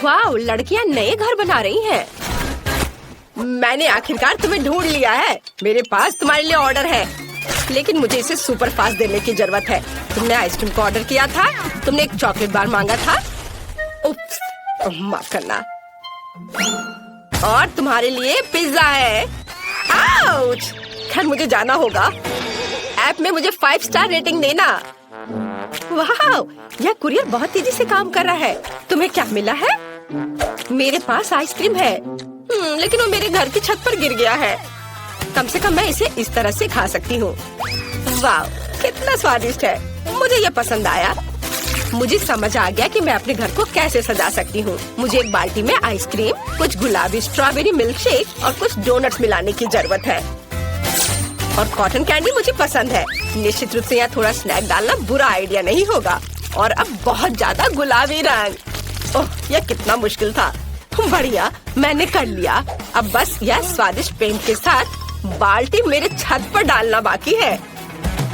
वाह, लड़कियां नए घर बना रही हैं। मैंने आखिरकार तुम्हें ढूंढ लिया है। मेरे पास तुम्हारे लिए ऑर्डर है, लेकिन मुझे इसे सुपर फास्ट देने की जरूरत है। तुमने आइसक्रीम का ऑर्डर किया था, तुमने एक चॉकलेट बार मांगा था। उप्स, माफ करना। और तुम्हारे लिए पिज्जा है। आउच! खैर, मुझे जाना होगा। ऐप में मुझे 5 स्टार रेटिंग देना। वाह, यह कुरियर बहुत तेजी से काम कर रहा है। तुम्हें क्या मिला है? मेरे पास आइसक्रीम है, लेकिन वो मेरे घर की छत पर गिर गया है। कम से कम मैं इसे इस तरह से खा सकती हूँ। वाह, कितना स्वादिष्ट है। मुझे ये पसंद आया। मुझे समझ आ गया कि मैं अपने घर को कैसे सजा सकती हूँ। मुझे एक बाल्टी में आइसक्रीम, कुछ गुलाबी स्ट्रॉबेरी मिल्क शेक और कुछ डोनट्स मिलाने की जरूरत है। और कॉटन कैंडी मुझे पसंद है। निश्चित रूप से यहाँ थोड़ा स्नैक डालना बुरा आइडिया नहीं होगा। और अब बहुत ज्यादा गुलाबी रंग। ओह, यह कितना मुश्किल था। बढ़िया, मैंने कर लिया। अब बस यह स्वादिष्ट पेंट के साथ बाल्टी मेरे छत पर डालना बाकी है।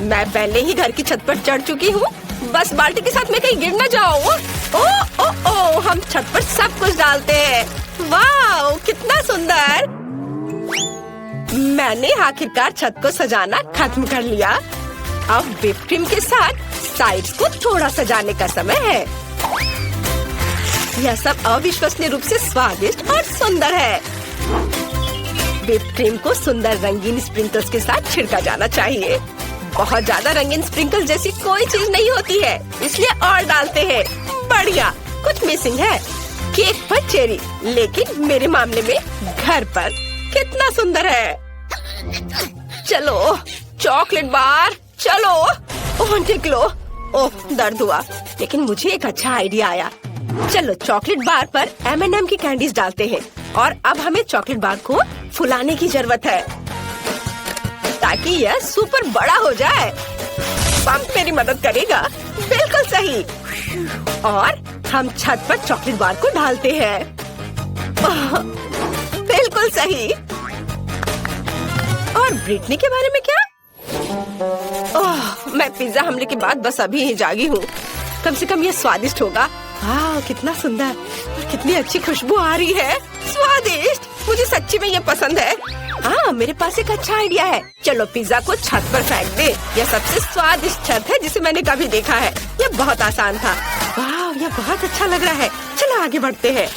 मैं पहले ही घर की छत पर चढ़ चुकी हूँ। बस बाल्टी के साथ मैं कहीं गिर न जाऊँ। ओ ओ ओ, हम छत पर सब कुछ डालते हैं। वाह, कितना सुंदर। मैंने आखिरकार छत को सजाना खत्म कर लिया। अब व्हिप क्रीम के साथ साइड्स को थोड़ा सजाने का समय है। यह सब अविश्वसनीय रूप से स्वादिष्ट और सुंदर है। व्हिप क्रीम को सुंदर रंगीन स्प्रिंकल्स के साथ छिड़का जाना चाहिए। बहुत ज्यादा रंगीन स्प्रिंकल जैसी कोई चीज नहीं होती है, इसलिए और डालते हैं। बढ़िया, कुछ मिसिंग है। केक पर चेरी, लेकिन मेरे मामले में घर पर। कितना सुंदर है। चलो, चॉकलेट बार, चलो। ओह, निकलो। ओह, दर्द हुआ, लेकिन मुझे एक अच्छा आइडिया आया। चलो, चॉकलेट बार पर M&M की कैंडीज डालते हैं। और अब हमें चॉकलेट बार को फुलाने की जरूरत है, ताकि यह सुपर बड़ा हो जाए। पंप मेरी मदद करेगा। बिल्कुल सही। और हम छत पर चॉकलेट बार को डालते हैं। बिल्कुल सही। और ब्रिटनी के बारे में क्या? ओह, मैं पिज्जा हमले के बाद बस अभी ही जागी हूँ। कम से कम ये स्वादिष्ट होगा। वाह, कितना सुंदर और कितनी अच्छी खुशबू आ रही है। स्वादिष्ट, मुझे सच्ची में ये पसंद है। हाँ, मेरे पास एक अच्छा आइडिया है। चलो, पिज्जा को छत पर फेंक दे। यह सबसे स्वादिष्ट छत है जिसे मैंने कभी देखा है। यह बहुत आसान था। वाह, यह बहुत अच्छा लग रहा है। चलो, आगे बढ़ते हैं।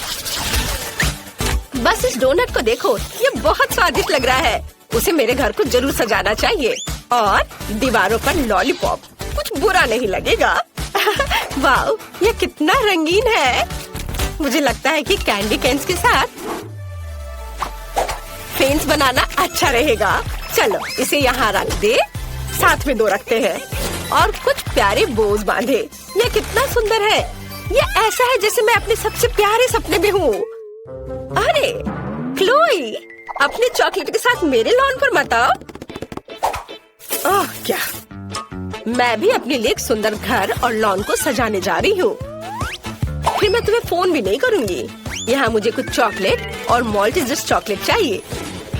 बस इस डोनट को देखो, ये बहुत स्वादिष्ट लग रहा है। उसे मेरे घर को जरूर सजाना चाहिए। और दीवारों पर लॉलीपॉप, कुछ बुरा नहीं लगेगा। वाह, ये कितना रंगीन है। मुझे लगता है कि कैंडी कैन्स के साथ फेंस बनाना अच्छा रहेगा। चलो, इसे यहाँ रख दे। साथ में 2 रखते हैं और कुछ प्यारे बोज बांधे। ये कितना सुंदर है। ये ऐसा है जैसे मैं अपने सबसे प्यारे सपने में हूँ। अरे क्लोई, अपने चॉकलेट के साथ मेरे लॉन पर मत आओ। ओह, क्या, मैं भी अपने लिए एक सुंदर घर और लॉन को सजाने जा रही हूँ। फिर मैं तुम्हें फोन भी नहीं करूँगी। यहाँ मुझे कुछ चॉकलेट और मॉल्टेजर्स चॉकलेट चाहिए।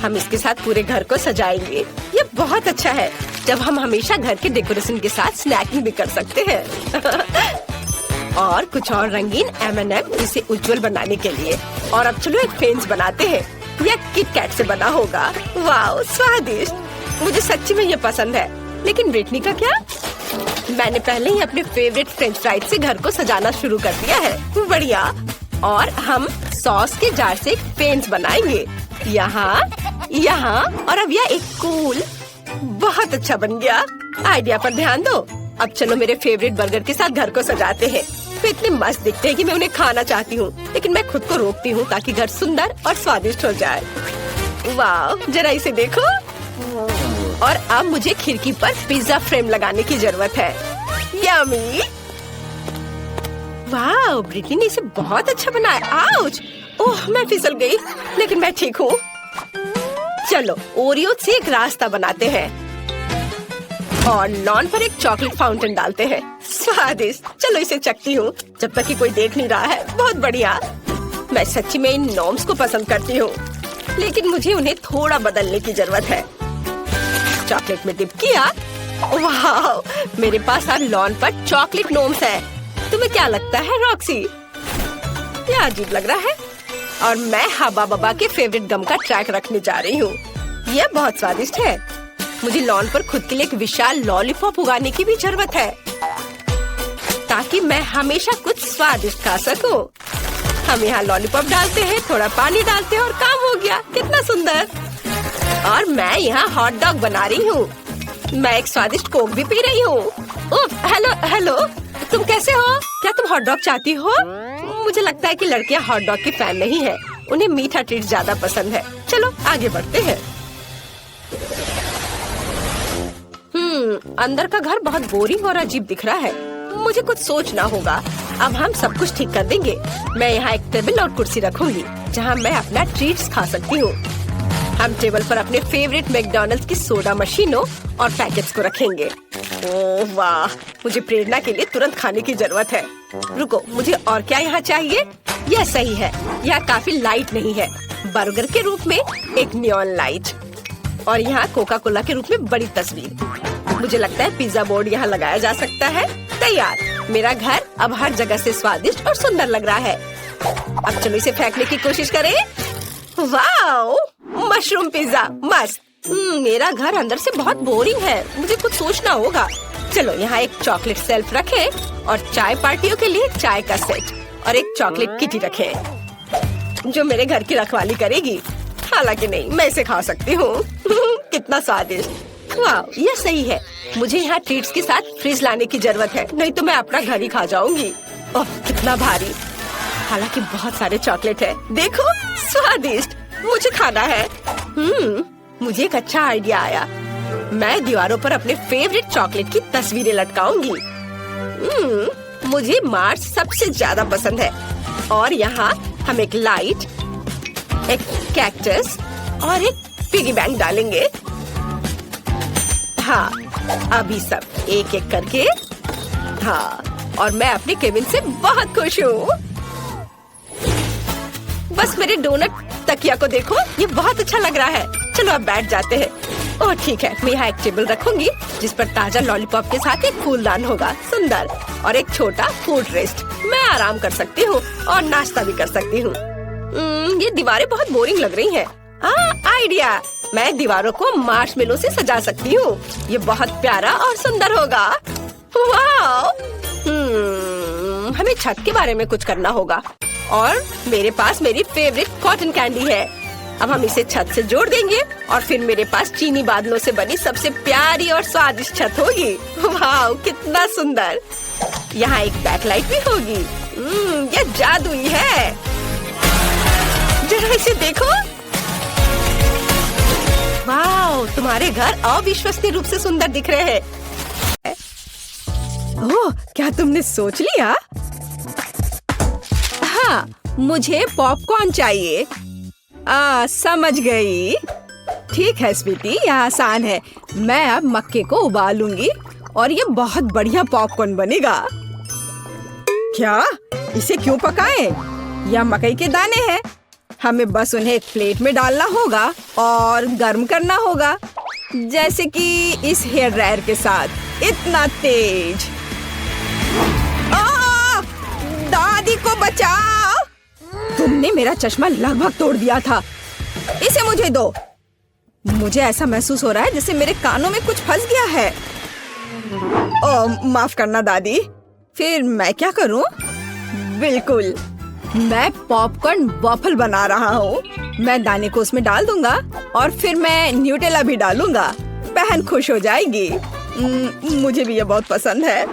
हम इसके साथ पूरे घर को सजाएंगे। ये बहुत अच्छा है जब हम हमेशा घर के डेकोरेशन के साथ स्नैकिंग भी कर सकते हैं। और कुछ और रंगीन M&M इसे उज्जवल बनाने के लिए। और अब चलो, एक फेंस बनाते हैं। यह किट कैट से बना होगा। वाह, स्वादिष्ट। मुझे सच्ची में ये पसंद है। लेकिन ब्रिटनी का क्या? मैंने पहले ही अपने फेवरेट फ्रेंच फ्राइज से घर को सजाना शुरू कर दिया है। बढ़िया। और हम सॉस के जार से एक फेंस बनाएंगे। यहाँ, यहाँ और अब यह एक कूल। बहुत अच्छा बन गया। आइडिया पर ध्यान दो। अब चलो, मेरे फेवरेट बर्गर के साथ घर को सजाते हैं। वे इतने मस्त दिखते हैं कि मैं उन्हें खाना चाहती हूँ, लेकिन मैं खुद को रोकती हूँ ताकि घर सुंदर और स्वादिष्ट हो जाए। वाह, जरा इसे देखो। और अब मुझे खिड़की पर पिज्जा फ्रेम लगाने की जरूरत है। यम्मी। वाह, ब्रिटनी ने इसे बहुत अच्छा बनाया। आउच! ओह, मैं फिसल गई, लेकिन मैं ठीक हूँ। चलो, ओरियो से एक रास्ता बनाते हैं और लॉन पर एक चॉकलेट फाउंटेन डालते हैं। स्वादिष्ट। चलो, इसे चखती हूँ जब तक कि कोई देख नहीं रहा है। बहुत बढ़िया। मैं सच्ची में इन नॉर्म्स को पसंद करती हूँ, लेकिन मुझे उन्हें थोड़ा बदलने की जरूरत है। चॉकलेट में डिप किया। वाह, मेरे पास अब लॉन पर चॉकलेट नोम्स है। तुम्हें क्या लगता है रॉक्सी? ये अजीब लग रहा है। और मैं हब्बा बब्बा के फेवरेट गम का ट्रैक रखने जा रही हूँ। यह बहुत स्वादिष्ट है। मुझे लॉन पर खुद के लिए एक विशाल लॉलीपॉप उगाने की भी जरूरत है, ताकि मैं हमेशा कुछ स्वादिष्ट खा सकूं। हम यहाँ लॉलीपॉप डालते हैं, थोड़ा पानी डालते हैं और काम हो गया। कितना सुंदर। और मैं यहाँ हॉट डॉग बना रही हूँ। मैं एक स्वादिष्ट कोक भी पी रही हूँ। हेलो हेलो, तुम कैसे हो? क्या तुम हॉट डॉग चाहती हो? मुझे लगता है कि लड़कियाँ हॉट डॉग की फैन नहीं है, उन्हें मीठा ट्रीट ज्यादा पसंद है। चलो आगे बढ़ते हैं। अंदर का घर बहुत बोरिंग और अजीब दिख रहा है। मुझे कुछ सोचना होगा। अब हम सब कुछ ठीक कर देंगे। मैं यहाँ एक टेबल और कुर्सी रखूंगी जहाँ मैं अपना ट्रीट्स खा सकती हूँ। हम टेबल पर अपने फेवरेट मैकडॉनल्ड्स की सोडा मशीनों और पैकेट्स को रखेंगे। ओह वाह, मुझे प्रेरणा के लिए तुरंत खाने की जरूरत है। रुको, मुझे और क्या यहाँ चाहिए? यह सही है। यह काफी लाइट नहीं है। बर्गर के रूप में एक नियॉन लाइट और यहाँ कोका कोला के रूप में बड़ी तस्वीर। मुझे लगता है पिज्जा बोर्ड यहाँ लगाया जा सकता है। तैयार। मेरा घर अब हर जगह से स्वादिष्ट और सुंदर लग रहा है। अब चलो इसे फेंकने की कोशिश करें। वाओ, मशरूम पिज्जा मस्त। मेरा घर अंदर से बहुत बोरिंग है। मुझे कुछ सोचना होगा। चलो यहाँ एक चॉकलेट सेल्फ रखें और चाय पार्टियों के लिए चाय का सेट और एक चॉकलेट किटी रखें जो मेरे घर की रखवाली करेगी। हालांकि नहीं, मैं इसे खा सकती हूँ। कितना स्वादिष्ट। वाह, ये सही है। मुझे यहाँ ट्रीट्स के साथ फ्रिज लाने की जरूरत है, नहीं तो मैं अपना घर ही खा जाऊंगी। ओह कितना भारी। हालांकि बहुत सारे चॉकलेट है। देखो, स्वादिष्ट। मुझे खाना है। मुझे एक अच्छा आइडिया आया। मैं दीवारों पर अपने फेवरेट चॉकलेट की तस्वीरें लटकाऊंगी। मुझे मार्स सबसे ज्यादा पसंद है। और यहाँ हम एक लाइट, एक कैक्टस और एक पिगी बैंक डालेंगे। हाँ, अभी सब एक एक करके। हाँ, और मैं अपने केबिन से बहुत खुश हूँ। बस मेरे डोनट तकिया को देखो, ये बहुत अच्छा लग रहा है। चलो अब बैठ जाते हैं। ओह ठीक है, मैं यहाँ एक टेबल रखूंगी जिस पर ताजा लॉलीपॉप के साथ एक फूलदान होगा, सुंदर, और एक छोटा फूड रेस्ट। मैं आराम कर सकती हूँ और नाश्ता भी कर सकती हूँ। ये दीवारें बहुत बोरिंग लग रही हैं। आइडिया, मैं दीवारों को मार्शमेलो से सजा सकती हूँ। ये बहुत प्यारा और सुंदर होगा। वाह! हमें छत के बारे में कुछ करना होगा और मेरे पास मेरी फेवरेट कॉटन कैंडी है। अब हम इसे छत से जोड़ देंगे और फिर मेरे पास चीनी बादलों से बनी सबसे प्यारी और स्वादिष्ट छत होगी। वाह, कितना सुंदर। यहाँ एक बैकलाइट भी होगी। ये जादुई है। जरा इसे देखो। वाह, तुम्हारे घर अविश्वसनीय रूप से सुंदर दिख रहे हैं। ओह, क्या तुमने सोच लिया? हाँ, मुझे पॉपकॉर्न चाहिए। समझ गई। ठीक है स्वीटी, यह आसान है। मैं अब मक्के को उबालूंगी और ये बहुत बढ़िया पॉपकॉर्न बनेगा। क्या? इसे क्यों पकाएं? यह मकई के दाने हैं। हमें बस उन्हें एक प्लेट में डालना होगा और गर्म करना होगा, जैसे कि इस हेयर ड्रायर के साथ। इतना तेज। दादी को बचाओ! तुमने मेरा चश्मा लगभग तोड़ दिया था। इसे मुझे दो। मुझे ऐसा महसूस हो रहा है जैसे मेरे कानों में कुछ फंस गया है। माफ करना दादी। फिर मैं क्या करूं? बिल्कुल, मैं पॉपकॉर्न वॉफल बना रहा हूँ। मैं दाने को उसमें डाल दूंगा और फिर मैं न्यूटेला भी डालूंगा। बहन खुश हो जाएगी। मुझे भी ये बहुत पसंद है।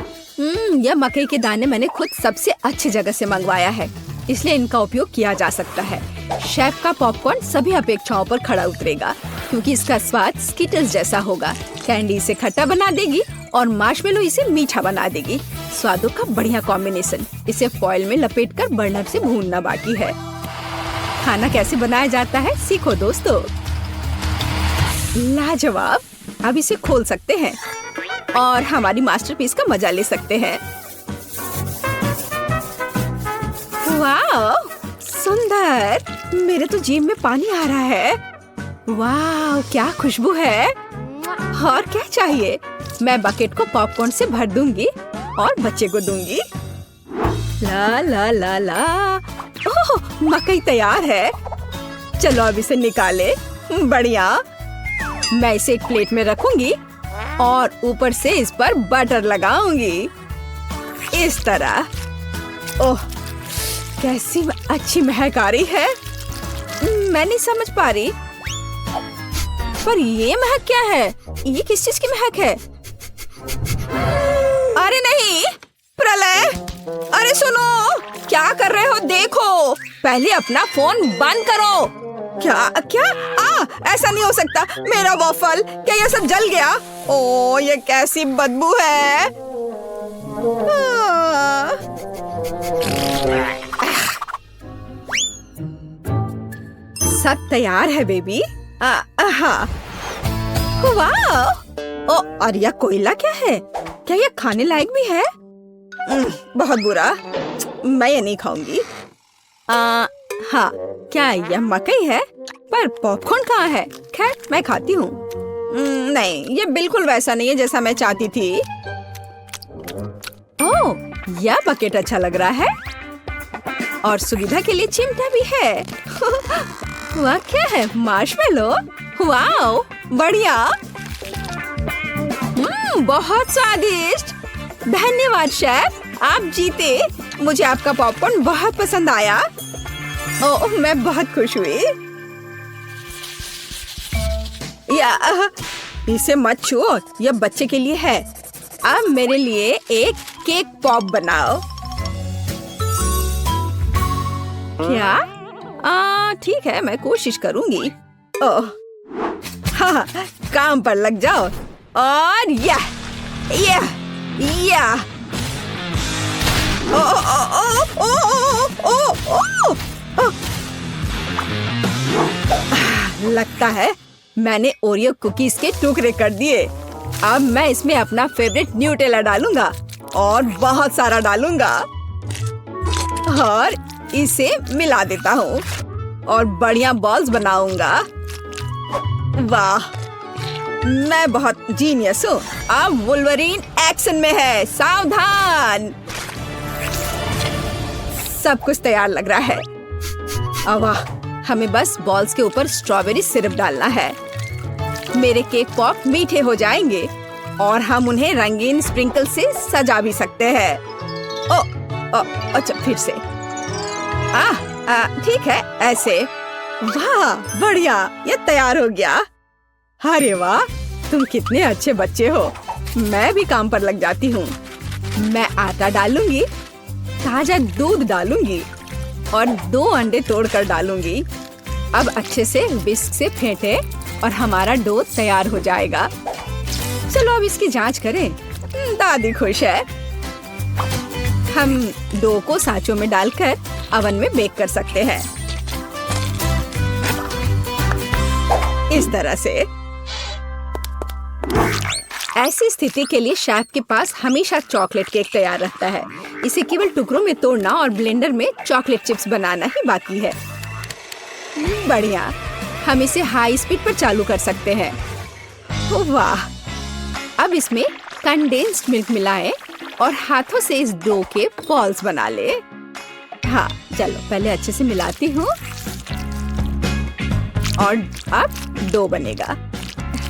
यह मकई के दाने मैंने खुद सबसे अच्छी जगह से मंगवाया है, इसलिए इनका उपयोग किया जा सकता है। शेफ का पॉपकॉर्न सभी अपेक्षाओं पर खड़ा उतरेगा क्योंकि इसका स्वाद स्किटल्स जैसा होगा। कैंडी इसे खट्टा बना देगी और मार्शमेलो इसे मीठा बना देगी। स्वादों का बढ़िया कॉम्बिनेशन। इसे फॉइल में लपेटकर बर्नर से भूनना बाकी है। खाना कैसे बनाया जाता है सीखो दोस्तों। लाजवाब। अब इसे खोल सकते हैं और हमारी मास्टरपीस का मजा ले सकते हैं। वाह, सुंदर। मेरे तो जीभ में पानी आ रहा है। वाह, क्या खुशबू है। और क्या चाहिए? मैं बकेट को पॉपकॉर्न से भर दूंगी और बच्चे को दूंगी। ला ला ला ला। मकई तैयार है। चलो अब इसे निकाले। बढ़िया। मैं इसे एक प्लेट में रखूंगी और ऊपर से इस पर बटर लगाऊंगी इस तरह। ओह, कैसी अच्छी महक आ रही है। मैं नहीं समझ पा रही, पर ये महक क्या है? ये किस चीज की महक है? अरे नहीं, प्रलय! अरे सुनो, क्या कर रहे हो? देखो, पहले अपना फोन बंद करो। क्या क्या? ऐसा नहीं हो सकता। मेरा वॉफल, क्या ये सब जल गया? ओ, ये कैसी बदबू है। सब तैयार है बेबी। हाँ। वाह! ओ, और यह कोयला क्या है? क्या यह खाने लायक भी है? बहुत बुरा, मैं ये नहीं खाऊंगी। हाँ, क्या यह मकई है? पर पॉपकॉर्न कहाँ है? खैर, मैं खाती हूँ। नहीं, ये बिल्कुल वैसा नहीं है जैसा मैं चाहती थी। ओह, यह बकेट अच्छा लग रहा है और सुविधा के लिए चिमटा भी है। वह क्या है? मार्शमेलो? वाओ, बढ़िया। बहुत स्वादिष्ट। धन्यवाद शेफ, आप जीते। मुझे आपका पॉपकॉर्न बहुत पसंद आया। ओह, मैं बहुत खुश हुई। इसे मत छुओ, यह बच्चे के लिए है। अब मेरे लिए एक केक पॉप बनाओ। क्या? ठीक है, मैं कोशिश करूंगी। ओह, हाँ, काम पर लग जाओ। और यह ओ ओ ओ ओ ओ ओ ओ। लगता है मैंने ओरियो कुकीज के टुकड़े कर दिए। अब मैं इसमें अपना फेवरेट न्यूटेला डालूंगा और बहुत सारा डालूंगा और इसे मिला देता हूँ और बढ़िया बॉल्स बनाऊंगा। वाह, मैं बहुत जीनियस हूँ। अब वुल्वरीन एक्शन में है, सावधान। सब कुछ तैयार लग रहा है। वाह, हमें बस बॉल्स के ऊपर स्ट्रॉबेरी सिरप डालना है। मेरे केक पॉप मीठे हो जाएंगे और हम उन्हें रंगीन स्प्रिंकल से सजा भी सकते हैं। अच्छा, फिर से। ठीक है, ऐसे। वाह, बढ़िया, ये तैयार हो गया। अरे वाह, तुम कितने अच्छे बच्चे हो। मैं भी काम पर लग जाती हूँ। मैं आटा डालूंगी, ताजा दूध डालूंगी और 2 अंडे तोड़कर डालूंगी। अब अच्छे से विस्क से फेंटे और हमारा डो तैयार हो जाएगा। चलो अब इसकी जांच करें। दादी खुश है। हम डो को सांचों में डालकर अवन में बेक कर सकते हैं इस तरह से। ऐसी स्थिति के लिए शेफ के पास हमेशा चॉकलेट केक तैयार रहता है। इसे केवल टुकड़ों में तोड़ना और ब्लेंडर में चॉकलेट चिप्स बनाना ही बाकी है। बढ़िया, हम इसे हाई स्पीड पर चालू कर सकते हैं। वाह, अब इसमें कंडेंस्ड मिल्क मिलाएं और हाथों से इस डो के बॉल्स बना ले। हाँ, चलो पहले अच्छे से मिलाती हूँ और अब डो बनेगा।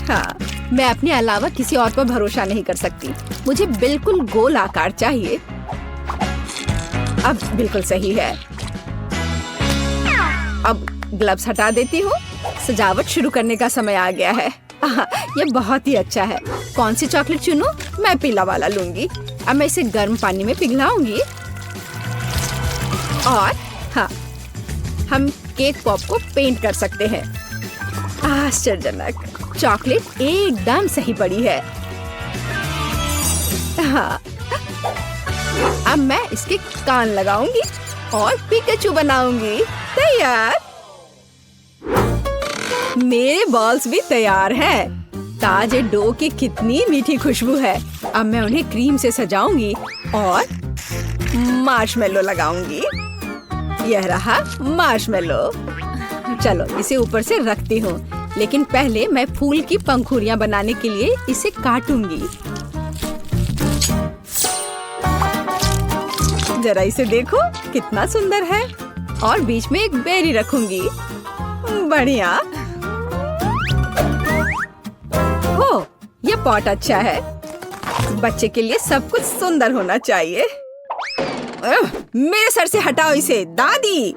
हाँ, मैं अपने अलावा किसी और पर भरोसा नहीं कर सकती। मुझे बिल्कुल गोल आकार चाहिए। अब बिल्कुल सही है। अब ग्लव्स हटा देती हूँ। सजावट शुरू करने का समय आ गया है। ये बहुत ही अच्छा है। कौन सी चॉकलेट चुनूं? मैं पीला वाला लूंगी। अब मैं इसे गर्म पानी में पिघलाऊंगी और हाँ, हम केक पॉप को पेंट कर सकते हैं। आश्चर्यजनक, चॉकलेट एकदम सही पड़ी है। हाँ, अब मैं इसके कान लगाऊंगी और पिकाचू बनाऊंगी। तैयार। मेरे बॉल्स भी तैयार हैं। ताजे डो की कितनी मीठी खुशबू है। अब मैं उन्हें क्रीम से सजाऊंगी और मार्शमेलो लगाऊंगी। यह रहा मार्शमेलो। चलो इसे ऊपर से रखती हूँ, लेकिन पहले मैं फूल की पंखुड़ियाँ बनाने के लिए इसे काटूंगी। जरा इसे देखो, कितना सुंदर है। और बीच में एक बेरी रखूंगी। बढ़िया। हो, ये पॉट अच्छा है। बच्चे के लिए सब कुछ सुंदर होना चाहिए। मेरे सर से हटाओ इसे दादी।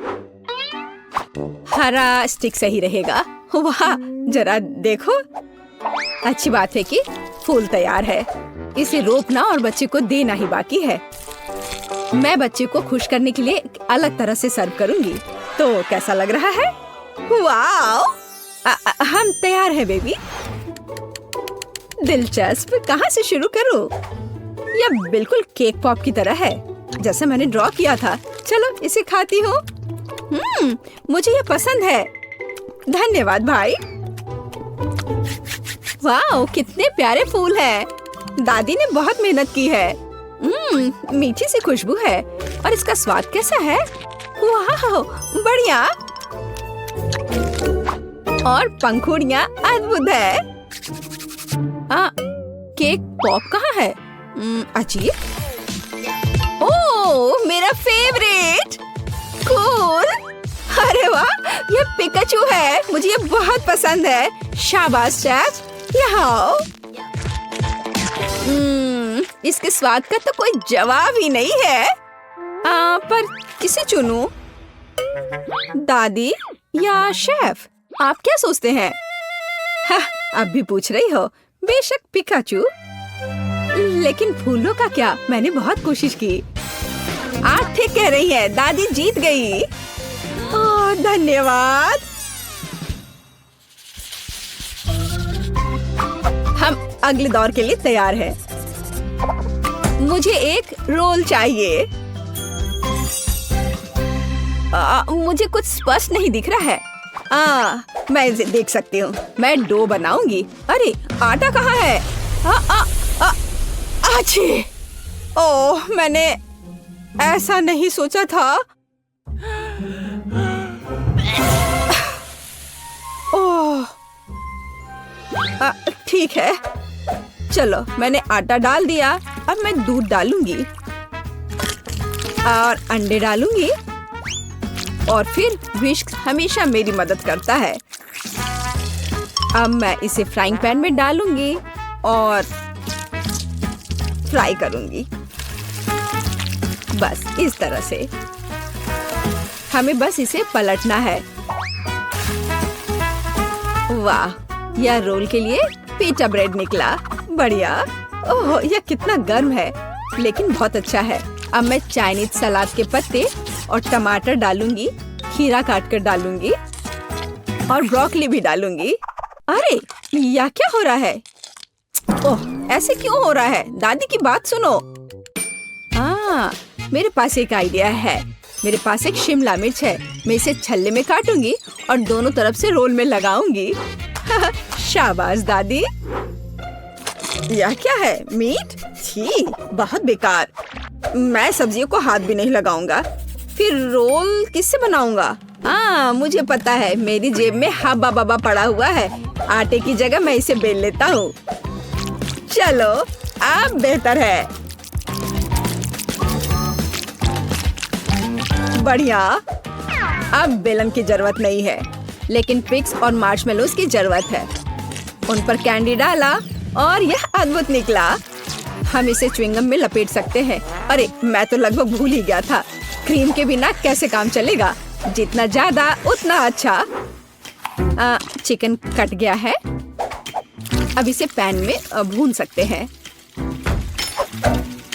हरा स्टिक सही रहेगा। वाह, जरा देखो। अच्छी बात है कि फूल तैयार है। इसे रोपना और बच्चे को देना ही बाकी है। मैं बच्चे को खुश करने के लिए एक अलग तरह से सर्व करूंगी। तो कैसा लग रहा है? वाओ! हम तैयार हैं बेबी। दिलचस्प। कहाँ से शुरू करूं? यह बिल्कुल केक पॉप की तरह है, जैसे मैंने ड्रॉ किया था। चलो इसे खाती हूँ। मुझे ये पसंद है। धन्यवाद भाई। वाओ, कितने प्यारे फूल हैं। दादी ने बहुत मेहनत की है। मीठी सी खुशबू है और इसका स्वाद कैसा है? वाओ, बढ़िया। और पंखुड़ियाँ अद्भुत है। केक पॉप कहाँ है? अजीब। ओह, मेरा फेवरेट। कूल। अरे वाह, ये पिकाचू है। मुझे ये बहुत पसंद है। शाबाश शेफ, यहाँ आओ। इसके स्वाद का तो कोई जवाब ही नहीं है। पर किसे चुनूं? दादी या शेफ? आप क्या सोचते हैं? अब भी पूछ रही हो? बेशक पिकाचू। लेकिन फूलों का क्या? मैंने बहुत कोशिश की। आप ठीक कह रही हैं, दादी जीत गई। धन्यवाद। हम अगले दौर के लिए तैयार हैं। मुझे एक रोल चाहिए। मुझे कुछ स्पष्ट नहीं दिख रहा है। मैं इसे देख सकती हूँ। मैं डो बनाऊंगी। अरे आटा कहाँ है? आछी! ओह, मैंने ऐसा नहीं सोचा था। ओह, ठीक है। चलो, मैंने आटा डाल दिया। अब मैं दूध डालूंगी और अंडे डालूंगी और फिर विस्क हमेशा मेरी मदद करता है। अब मैं इसे फ्राइंग पैन में डालूंगी और फ्राई करूंगी। बस इस तरह से। हमें बस इसे पलटना है। वाह, यह रोल के लिए पिज़्ज़ा ब्रेड निकला। बढ़िया। ओह, यह कितना गर्म है, लेकिन बहुत अच्छा है। अब मैं चाइनीज सलाद के पत्ते और टमाटर डालूंगी, खीरा काट कर डालूंगी और ब्रोकली भी डालूंगी। अरे, यह क्या हो रहा है? ओह, ऐसे क्यों हो रहा है? दादी की बात सुनो। मेरे पास एक आइडिया है। मेरे पास एक शिमला मिर्च है। मैं इसे छल्ले में काटूंगी और दोनों तरफ से रोल में लगाऊंगी। शाबाश दादी। यह क्या है? मीट? छी, बहुत बेकार। मैं सब्जियों को हाथ भी नहीं लगाऊंगा। फिर रोल किससे बनाऊंगा? मुझे पता है। मेरी जेब में हब्बा बब्बा पड़ा हुआ है। आटे की जगह मैं इसे बेल लेता हूँ। चलो, अब बेहतर है। बढ़िया। अब बेलन की जरूरत नहीं है, लेकिन पिग्स और मार्शमेलोज की जरूरत है। उन पर कैंडी डाला और यह अद्भुत निकला। हम इसे च्युइंगम में लपेट सकते हैं। अरे, मैं तो लगभग भूल ही गया था। क्रीम के बिना कैसे काम चलेगा? जितना ज्यादा उतना अच्छा। चिकन कट गया है। अब इसे पैन में भून सकते हैं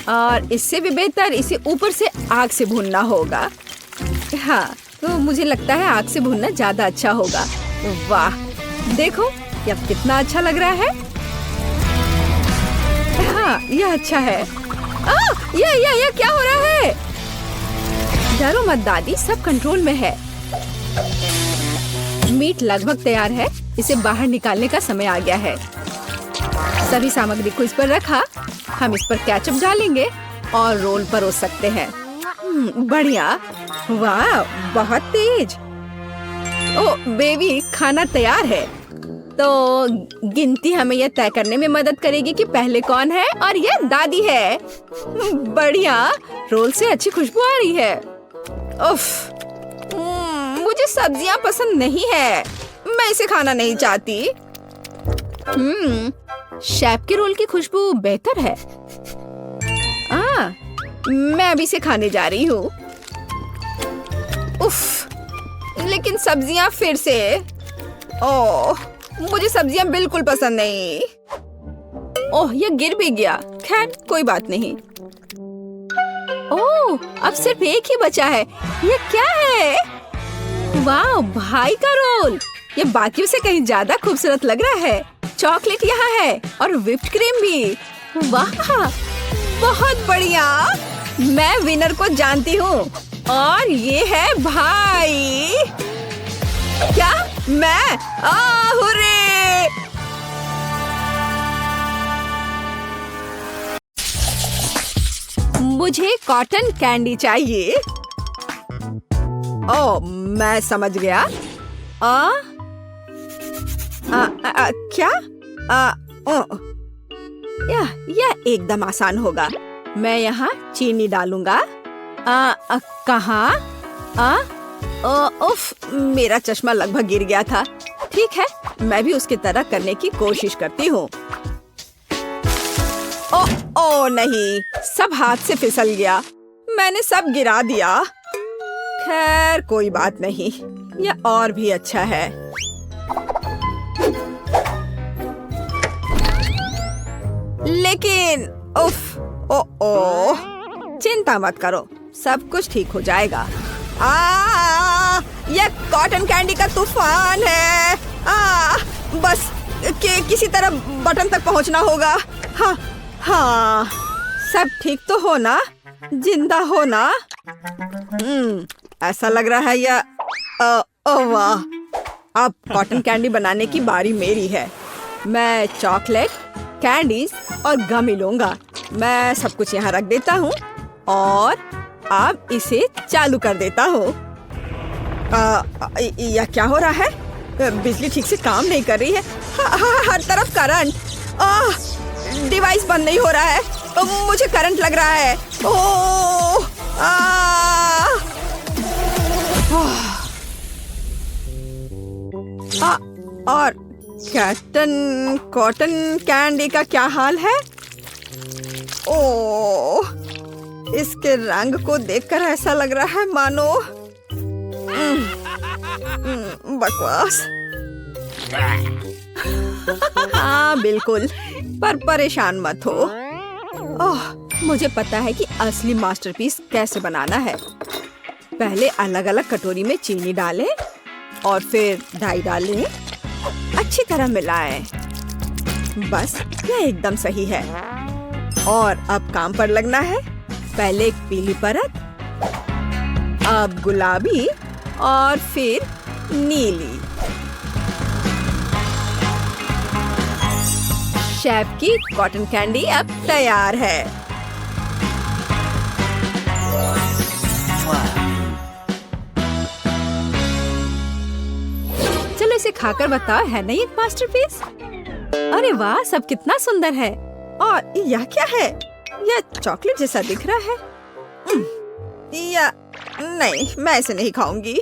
और इससे भी बेहतर इसे ऊपर से आग से भूनना होगा। हाँ, तो मुझे लगता है आग से भूनना ज्यादा अच्छा होगा। वाह, देखो यह कितना अच्छा लग रहा है। हाँ, यह अच्छा है। यह क्या हो रहा है? डरो मत दादी, सब कंट्रोल में है। मीट लगभग तैयार है। इसे बाहर निकालने का समय आ गया है। सभी सामग्री को इस पर रखा। हम इस पर केचप डालेंगे और रोल परोस सकते हैं। बढ़िया। वाह, बहुत तेज। ओह बेबी, खाना तैयार है। तो गिनती हमें यह तय करने में मदद करेगी कि पहले कौन है, और यह दादी है। बढ़िया। रोल से अच्छी खुशबू आ रही है। उफ, मुझे सब्जियां पसंद नहीं है। मैं इसे खाना नहीं चाहती। शेफ के रोल की खुशबू बेहतर है। मैं अभी इसे खाने जा रही हूँ। उफ, लेकिन सब्जियां फिर से। ओह, मुझे सब्जियां बिल्कुल पसंद नहीं। ओह, ये गिर भी गया। खैर, कोई बात नहीं। ओह, अब सिर्फ एक ही बचा है। ये क्या है? वाह, भाई का रोल। ये बाकियों से कहीं ज्यादा खूबसूरत लग रहा है। चॉकलेट यहाँ है और व्हिप्ड क्रीम भी। वाह, बहुत बढ़िया। मैं विनर को जानती हूँ और ये है भाई। क्या? मैं? हुर्रे! मुझे कॉटन कैंडी चाहिए। ओह, मैं समझ गया। क्या? यह एकदम आसान होगा। मैं यहाँ चीनी डालूंगा। कहाँ? उफ, मेरा चश्मा लगभग गिर गया था। ठीक है, मैं भी उसकी तरह करने की कोशिश करती हूँ। ओ नहीं, सब हाथ से फिसल गया। मैंने सब गिरा दिया। खैर, कोई बात नहीं, यह और भी अच्छा है। लेकिन उफ, चिंता मत करो, सब कुछ ठीक हो जाएगा। यह कॉटन कैंडी का तूफान है। बस किसी तरह बटन तक पहुंचना होगा। हाँ, सब ठीक तो हो ना? जिंदा हो ना? ऐसा लग रहा है यह। वाह, अब कॉटन कैंडी बनाने की बारी मेरी है। मैं चॉकलेट, कैंडीज और गम लूंगा। मैं सब कुछ यहाँ रख देता हूँ और अब इसे चालू कर देता हूँ। यह क्या हो रहा है? बिजली ठीक से काम नहीं कर रही है। हर तरफ करंट। डिवाइस बंद नहीं हो रहा है। मुझे करंट लग रहा है। और कॉटन कैंडी का क्या हाल है? ओह, इसके रंग को देखकर ऐसा लग रहा है मानो बकवास। हाँ बिल्कुल, पर परेशान मत हो। ओह, मुझे पता है कि असली मास्टरपीस कैसे बनाना है। पहले अलग अलग कटोरी में चीनी डालें और फिर डाई डालें। अच्छी तरह मिलाएं। बस यह एकदम सही है। और अब काम पर लगना है। पहले एक पीली परत, अब गुलाबी और फिर नीली। शेफ की कॉटन कैंडी अब तैयार है। चलो इसे खाकर बताओ, है ना एक मास्टरपीस? अरे वाह, सब कितना सुंदर है। और यह क्या है? यह चॉकलेट जैसा दिख रहा है। या नहीं, मैं इसे नहीं खाऊंगी,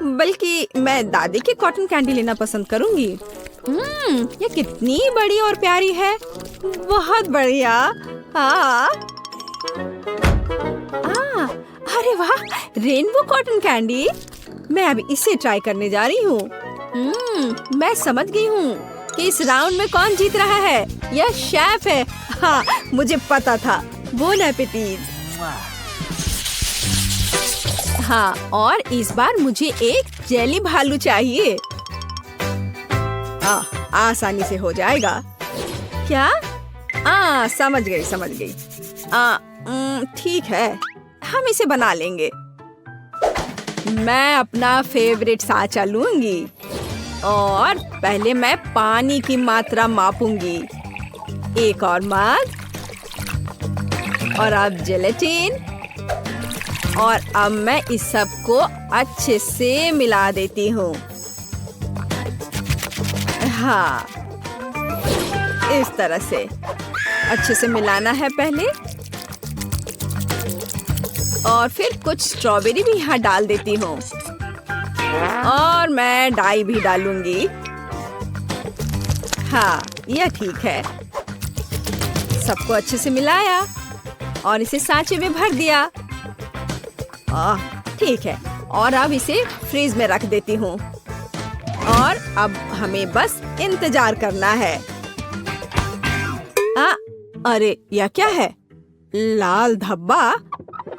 बल्कि मैं दादी की कॉटन कैंडी लेना पसंद करूंगी। यह कितनी बड़ी और प्यारी है। बहुत बढ़िया। अरे वाह, रेनबो कॉटन कैंडी। मैं अब इसे ट्राई करने जा रही हूँ। मैं समझ गई हूँ कि इस राउंड में कौन जीत रहा है। यह शेफ है। हाँ, मुझे पता था। बोन एपेटीज। हाँ, और इस बार मुझे एक जेली भालू चाहिए। आसानी से हो जाएगा। क्या? समझ गई। ठीक है, हम इसे बना लेंगे। मैं अपना फेवरेट साँचा लूंगी और पहले मैं पानी की मात्रा मापूंगी। एक और मग और अब जेलेटिन। और अब मैं इस सब को अच्छे से मिला देती हूँ। हाँ, इस तरह से अच्छे से मिलाना है पहले। और फिर कुछ स्ट्रॉबेरी भी यहाँ डाल देती हूँ। और मैं डाई भी डालूंगी। हाँ, यह ठीक है। सबको अच्छे से मिलाया और इसे सांचे में भर दिया। ठीक है, और अब इसे फ्रीज में रख देती हूँ। और अब हमें बस इंतजार करना है। अरे, यह क्या है? लाल धब्बा।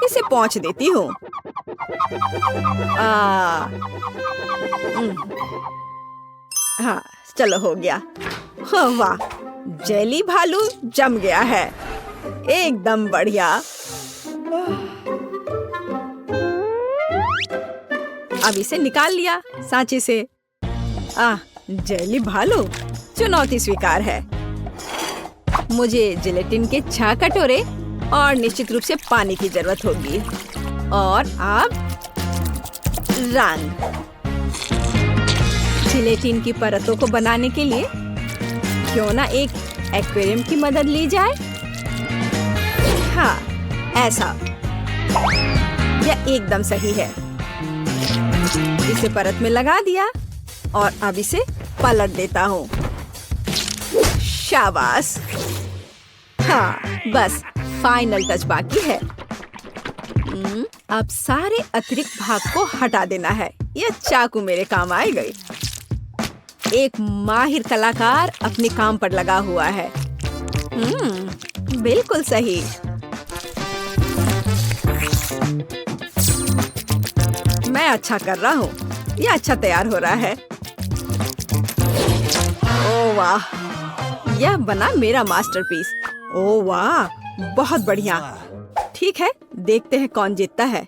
इसे पोंछ देती हूँ। हाँ, चलो हो गया। हाँ, वाह, जेली भालू जम गया है। एकदम बढ़िया। अब इसे निकाल लिया सांचे से। जेली भालू, चुनौती स्वीकार है। मुझे जिलेटिन के 6 कटोरे और निश्चित रूप से पानी की जरूरत होगी। और अब रंग। जिलेटिन की परतों को बनाने के लिए क्यों ना एक एक्वेरियम की मदद ली जाए। हाँ, ऐसा। यह एकदम सही है। इसे परत में लगा दिया और अब इसे पलट देता हूँ। शाबाश। हाँ, बस फाइनल टच बाकी है। अब सारे अतिरिक्त भाग को हटा देना है। यह चाकू मेरे काम आएगा। एक माहिर कलाकार अपने काम पर लगा हुआ है। बिल्कुल सही। मैं अच्छा कर रहा हूँ। यह अच्छा तैयार हो रहा है। ओह वाह, यह बना मेरा मास्टरपीस। ओह वाह, बहुत बढ़िया। ठीक है, देखते हैं कौन जीतता है।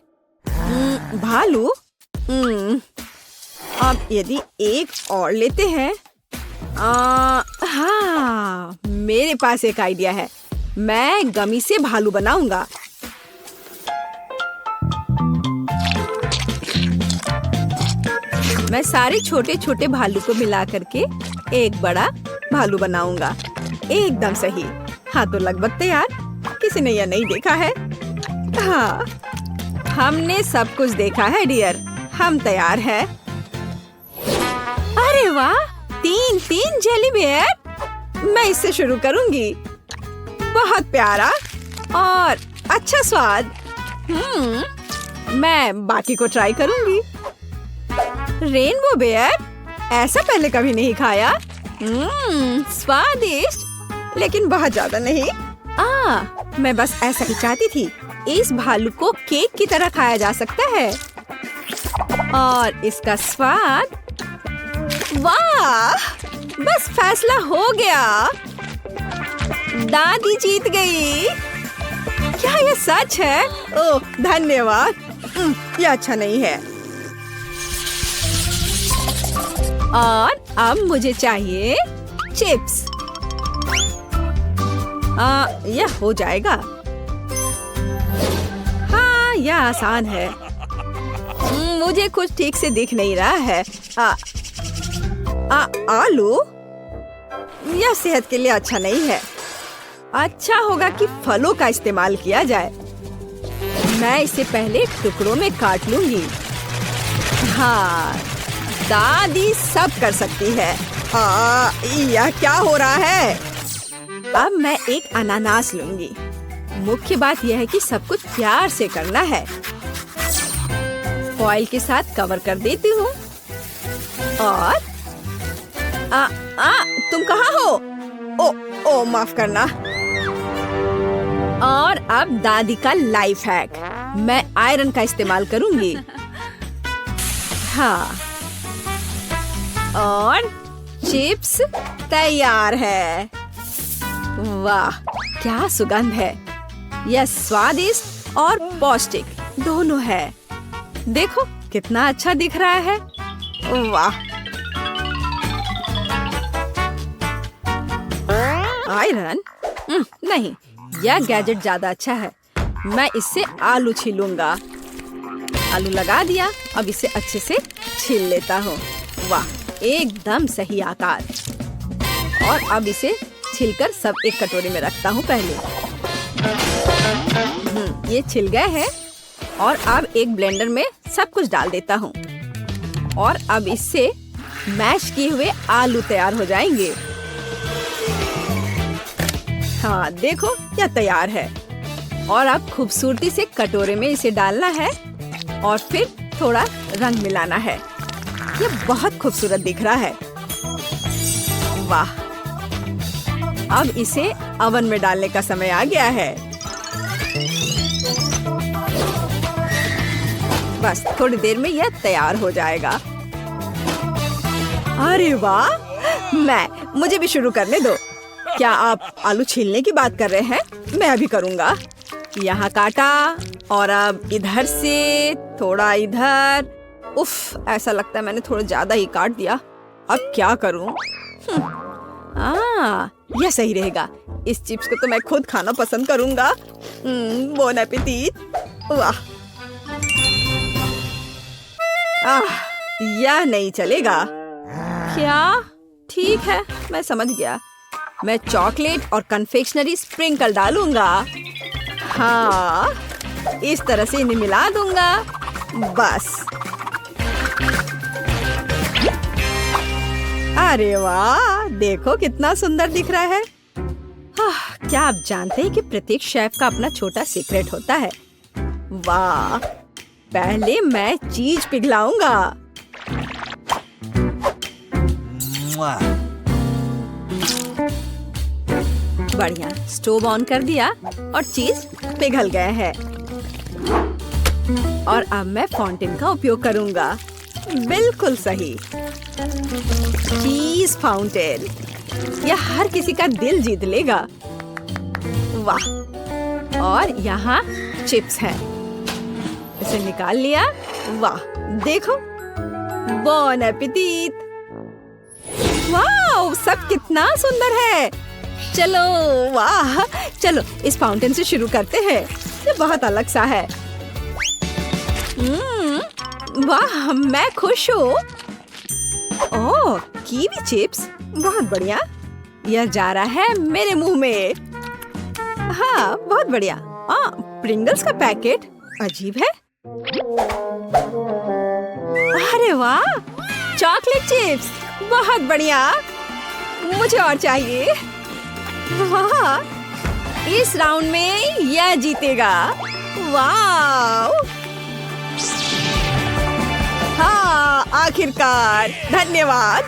भालू। अब यदि एक और लेते हैं। हाँ, मेरे पास एक आइडिया है। मैं गमी से भालू बनाऊंगा। मैं सारे छोटे छोटे भालू को मिला करके एक बड़ा भालू बनाऊंगा। एकदम सही। हाँ, तो लगभग तैयार। किसी ने यह नहीं देखा है। हाँ, हमने सब कुछ देखा है डियर। हम तैयार हैं। अरे वाह, 3 जेली बेयर। मैं इससे शुरू करूंगी। बहुत प्यारा और अच्छा स्वाद। मैं बाकी को ट्राई करूंगी। रेनबो बेयर, ऐसा पहले कभी नहीं खाया। स्वादिष्ट, लेकिन बहुत ज्यादा नहीं। मैं बस ऐसा ही चाहती थी। इस भालू को केक की तरह खाया जा सकता है। और इसका स्वाद, वाह, बस फैसला हो गया। दादी जीत गई। क्या यह सच है? ओह, धन्यवाद। यह अच्छा नहीं है। और अब मुझे चाहिए चिप्स। यह हो जाएगा। हाँ, यह आसान है। मुझे कुछ ठीक से दिख नहीं रहा है। आलू, यह सेहत के लिए अच्छा नहीं है। अच्छा होगा कि फलों का इस्तेमाल किया जाए। मैं इसे पहले टुकड़ों में काट लूंगी। हाँ, दादी सब कर सकती है। यह क्या हो रहा है? अब मैं एक अनानास लूंगी। मुख्य बात यह है कि सब कुछ प्यार से करना है। फॉइल के साथ कवर कर देती हूँ। और तुम कहाँ हो? ओ, माफ करना। और अब दादी का लाइफ हैक। मैं आयरन का इस्तेमाल करूंगी। हाँ, और चिप्स तैयार है। वाह, क्या सुगंध है। यह स्वादिष्ट और पौष्टिक दोनों है। देखो कितना अच्छा दिख रहा है। वाह, आयरन नहीं, यह गैजेट ज्यादा अच्छा है। मैं इससे आलू छीलूंगा। आलू लगा दिया। अब इसे अच्छे से छील लेता हूँ। वाह, एकदम सही आकार। और अब इसे छिलकर सब एक कटोरे में रखता हूँ पहले। ये छिल गए हैं। और अब एक ब्लेंडर में सब कुछ डाल देता हूँ। और अब इससे मैश किए हुए आलू तैयार हो जाएंगे। हाँ देखो, यह तैयार है। और अब खूबसूरती से कटोरे में इसे डालना है और फिर थोड़ा रंग मिलाना है। यह बहुत खूबसूरत दिख रहा है। वाह! अब इसे ओवन में डालने का समय आ गया है। बस थोड़ी देर में यह तैयार हो जाएगा। अरे वाह! मुझे भी शुरू करने दो। क्या आप आलू छीलने की बात कर रहे हैं? मैं अभी करूँगा। यहाँ काटा और अब इधर से थोड़ा इधर। उफ, ऐसा लगता है मैंने थोड़ा ज्यादा ही काट दिया। अब क्या करूँ? यह सही रहेगा। इस चिप्स को तो मैं खुद खाना पसंद करूँगा। Bone appétit. वाह! यह नहीं चलेगा। क्या? ठीक है, मैं समझ गया। मैं चॉकलेट और कन्फेक्शनरी स्प्रिंकल डालूंगा। हाँ, इस तरह से इन्हें मिला दूंगा। बस। अरे वाह! देखो कितना सुंदर दिख रहा है। क्या आप जानते हैं कि प्रत्येक शेफ का अपना छोटा सीक्रेट होता है? वाह! पहले मैं चीज पिघलाऊंगा। बढ़िया, स्टोव ऑन कर दिया और चीज पिघल गए हैं। और अब मैं फाउंटेन का उपयोग करूंगा। बिल्कुल सही, चीज फाउंटेन। यह हर किसी का दिल जीत लेगा। वाह! और यहाँ चिप्स हैं। इसे निकाल लिया। वाह! देखो, बॉन एपेटिट। वाह! सब कितना सुंदर है। चलो, वाह! चलो इस फाउंटेन से शुरू करते हैं। ये बहुत अलग सा है। वाह! मैं खुश हूँ। ओह, कीवी चिप्स, बहुत बढ़िया। यह जा रहा है मेरे मुंह में। हाँ, बहुत बढ़िया। प्रिंगल्स का पैकेट अजीब है। अरे वाह! चॉकलेट चिप्स, बहुत बढ़िया। मुझे और चाहिए। वाह! इस राउंड में यह जीतेगा। वाह! हाँ, आखिरकार। धन्यवाद।